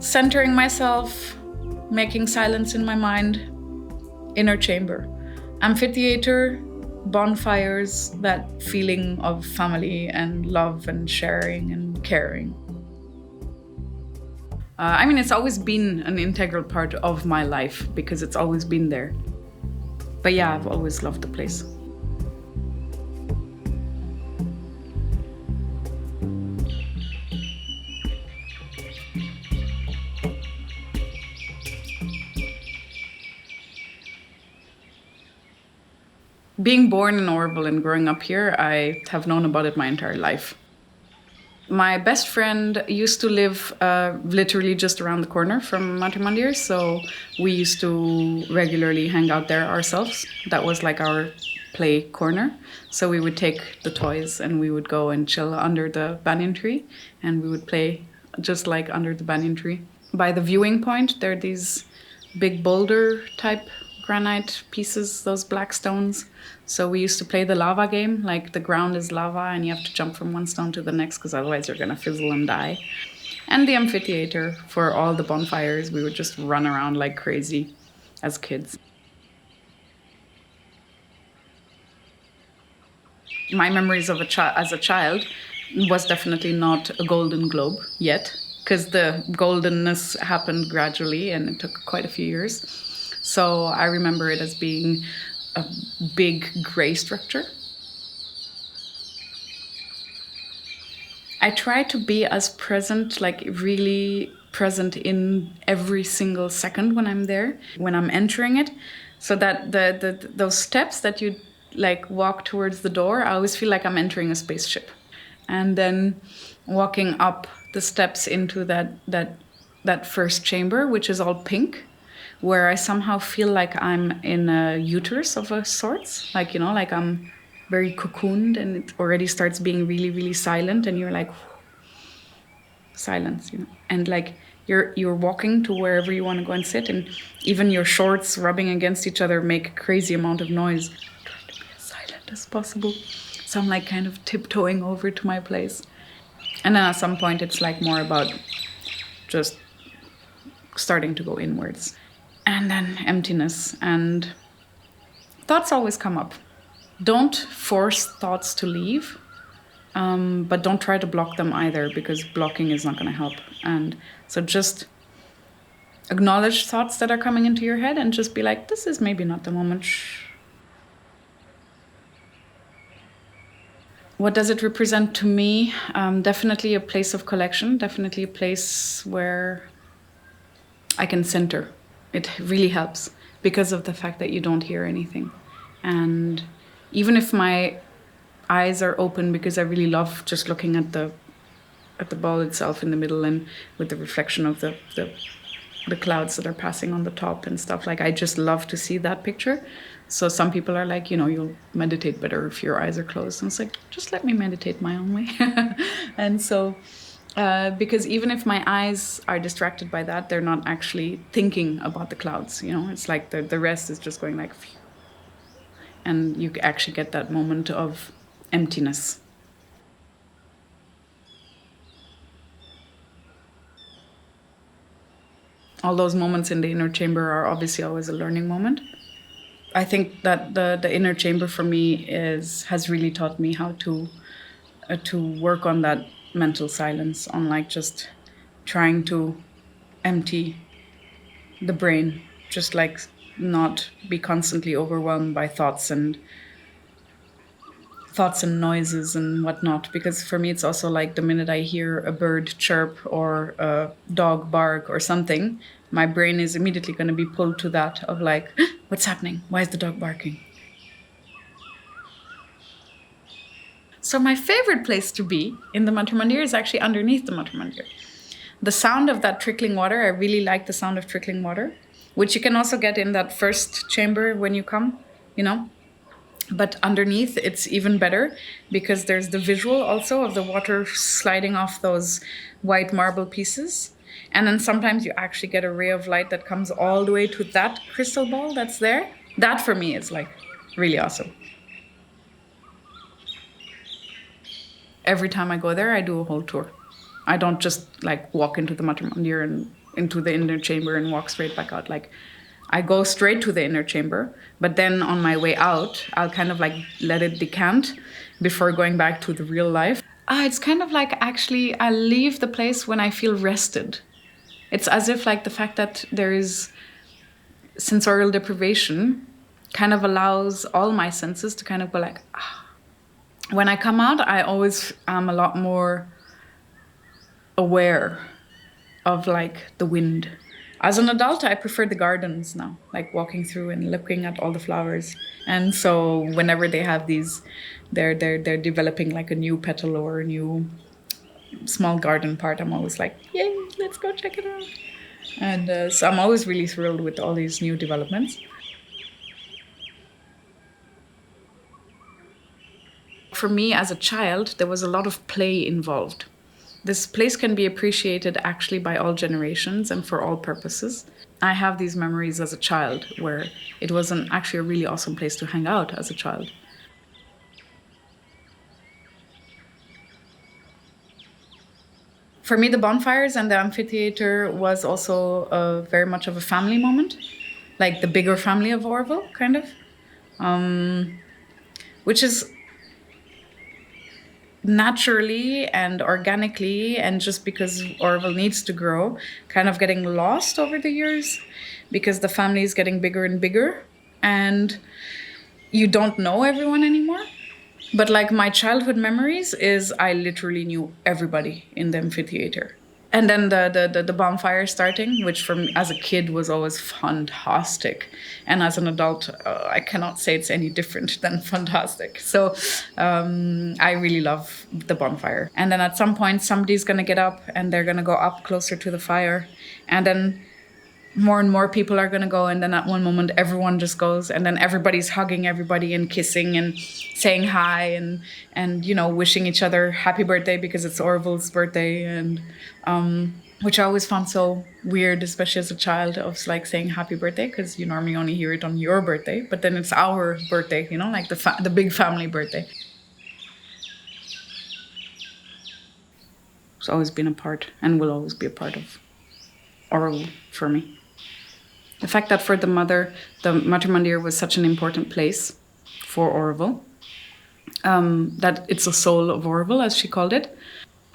centering myself, making silence in my mind, inner chamber. Amphitheater, bonfires, that feeling of family and love and sharing and caring. It's always been an integral part of my life because it's always been there. But yeah, I've always loved the place. Being born in Auroville and growing up here, I have known about it my entire life. My best friend used to live literally just around the corner from Matrimandir, so we used to regularly hang out there ourselves. That was like our play corner. So we would take the toys and we would go and chill under the banyan tree, and we would play just like under the banyan tree. By the viewing point, there are these big boulder type granite pieces, those black stones. So we used to play the lava game, like the ground is lava and you have to jump from one stone to the next because otherwise you're gonna fizzle and die. And the amphitheater for all the bonfires, we would just run around like crazy as kids. My memories of as a child was definitely not a golden globe yet, because the goldenness happened gradually and it took quite a few years. So I remember it as being a big gray structure. I try to be as present, like really present in every single second when I'm there, when I'm entering it, so that those steps that you like walk towards the door, I always feel like I'm entering a spaceship. And then walking up the steps into that first chamber, which is all pink, where I somehow feel like I'm in a uterus of a sorts, like, like I'm very cocooned and it already starts being really, really silent and you're like, silence, and like you're walking to wherever you want to go and sit, and even your shorts rubbing against each other make a crazy amount of noise. I'm trying to be as silent as possible. So I'm like kind of tiptoeing over to my place. And then at some point it's like more about just starting to go inwards. And then emptiness, and thoughts always come up. Don't force thoughts to leave, but don't try to block them either, because blocking is not going to help. And so just acknowledge thoughts that are coming into your head and just be like, this is maybe not the moment. Shh. What does it represent to me? Definitely a place of collection, definitely a place where I can center. It really helps because of the fact that you don't hear anything. And even if my eyes are open, because I really love just looking at the ball itself in the middle and with the reflection of the clouds that are passing on the top and stuff, like I just love to see that picture. So some people are like, you'll meditate better if your eyes are closed. And it's like, just let me meditate my own way. And so because even if my eyes are distracted by that, they're not actually thinking about the clouds, it's like the rest is just going like, phew. And you actually get that moment of emptiness. All those moments in the inner chamber are obviously always a learning moment. I think that the inner chamber for me has really taught me how to work on that mental silence, on like just trying to empty the brain, just like not be constantly overwhelmed by thoughts and noises and whatnot. Because for me it's also like the minute I hear a bird chirp or a dog bark or something, my brain is immediately going to be pulled to that of like, what's happening? Why is the dog barking? So my favorite place to be in the Matrimandir is actually underneath the Matrimandir. The sound of that trickling water, I really like the sound of trickling water, which you can also get in that first chamber when you come, But underneath, it's even better because there's the visual also of the water sliding off those white marble pieces. And then sometimes you actually get a ray of light that comes all the way to that crystal ball that's there. That for me is like really awesome. Every time I go there, I do a whole tour. I don't just like walk into the Matrimandir and into the inner chamber and walk straight back out. Like, I go straight to the inner chamber, but then on my way out, I'll kind of like let it decant before going back to the real life. It's kind of like, actually, I leave the place when I feel rested. It's as if like the fact that there is sensorial deprivation kind of allows all my senses to kind of go like, ah. When I come out, I always am a lot more aware of like the wind. As an adult, I prefer the gardens now, like walking through and looking at all the flowers. And so whenever they have these, they're developing like a new petal or a new small garden part, I'm always like, yay, let's go check it out. And so I'm always really thrilled with all these new developments. For me as a child, there was a lot of play involved. This place can be appreciated actually by all generations and for all purposes. I have these memories as a child where it was actually a really awesome place to hang out as a child. For me, the bonfires and the amphitheater was also very much of a family moment, like the bigger family of Auroville, kind of, which is naturally and organically, and just because Auroville needs to grow, kind of getting lost over the years because the family is getting bigger and bigger and you don't know everyone anymore. But like my childhood memories is I literally knew everybody in the amphitheater. And then the bonfire starting, which for me as a kid was always fantastic. And as an adult, I cannot say it's any different than fantastic. So I really love the bonfire. And then at some point, somebody's going to get up and they're going to go up closer to the fire. And then more and more people are going to go. And then at one moment, everyone just goes. And then everybody's hugging everybody and kissing and saying hi and you know, wishing each other happy birthday because it's Auroville's birthday. And which I always found so weird, especially as a child, of like saying happy birthday, because you normally only hear it on your birthday. But then it's our birthday, you know, like the big family birthday. It's always been a part and will always be a part of Auroville for me. The fact that for the mother, the Matrimandir was such an important place for Auroville, that it's a soul of Auroville, as she called it.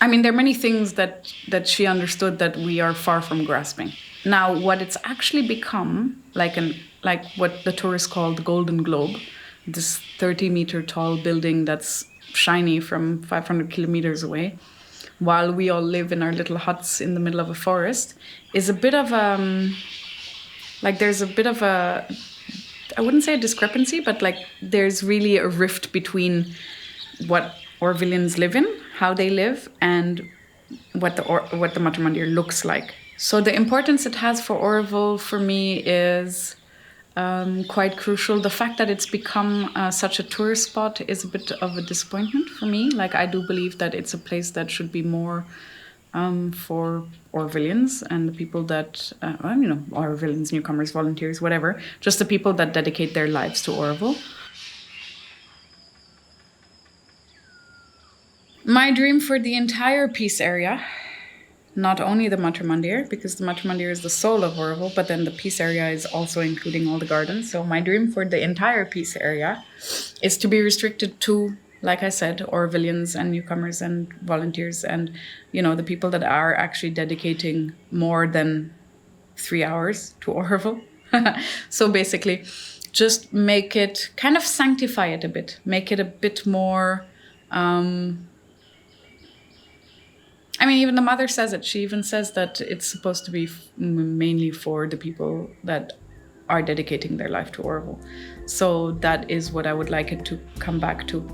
I mean, there are many things that she understood that we are far from grasping. Now, what it's actually become, like what the tourists call the Golden Globe, this 30-meter tall building that's shiny from 500 kilometers away, while we all live in our little huts in the middle of a forest, is a bit of there's a bit of a, I wouldn't say a discrepancy, but like there's really a rift between what Aurovilliens live in, how they live, and what the Matrimandir looks like. So the importance it has for Auroville for me is quite crucial. The fact that it's become such a tourist spot is a bit of a disappointment for me. Like, I do believe that it's a place that should be more for Aurovilliens and the people that, Aurovilliens, newcomers, volunteers, whatever, just the people that dedicate their lives to Auroville. My dream for the entire peace area, not only the Matrimandir, because the Matrimandir is the soul of Auroville, but then the peace area is also including all the gardens. So my dream for the entire peace area is to be restricted to, like I said, Aurovilliens and newcomers and volunteers and, you know, the people that are actually dedicating more than 3 hours to Auroville. So basically, just make it, kind of sanctify it a bit, make it a bit more... I mean, even the mother says it. She even says that it's supposed to be mainly for the people that are dedicating their life to Auroville. So that is what I would like it to come back to.